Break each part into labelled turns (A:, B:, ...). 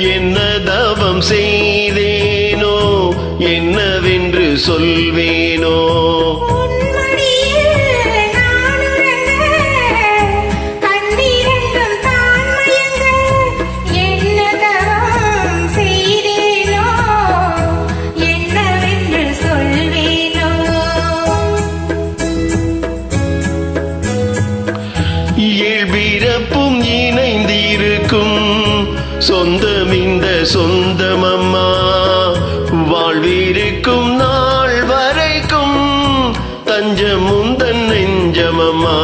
A: என்ன தவம் செய்தேனோ என்னவென்று சொல்வேனோ. ஏழ்பிறப்பும் இணைந்திருக்கும் சொந்தம் இந்த சொந்தமம்மா. வாழ்விருக்கும் நாள் வரைக்கும் தஞ்சம் உந்தன் நெஞ்சமம்மா.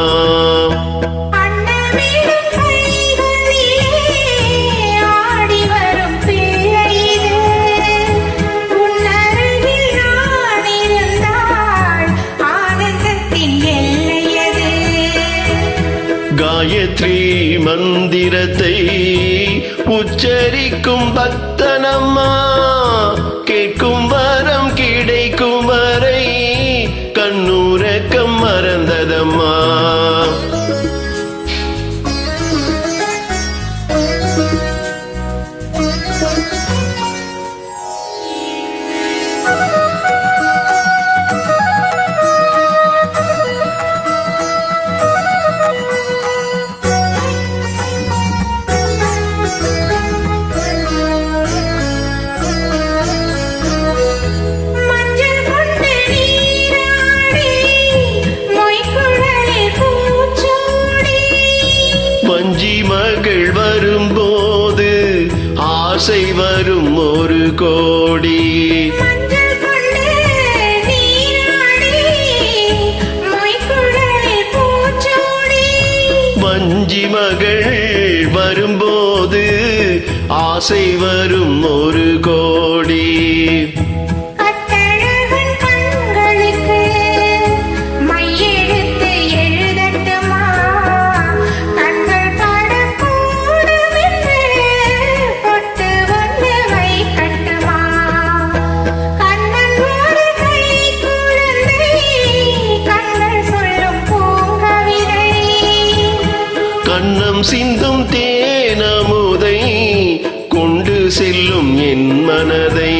A: காயத்ரி மந்திரத்தை உச்சரிக்கும் பக்தனம்மா. கேட்கும் வரம் கிடைக்கும் வரை கண்ணூரக்கம் மறந்ததம்மா. வஞ்சி மகள் வரும்போது ஆசை வரும் ஒரு கோடி. வஞ்சி மகள் வரும்போது ஆசை வரும் ஒரு கோடி. கண்ணம் சிந்தும் தேனமுதை கொண்டு செல்லும் என் மனதை.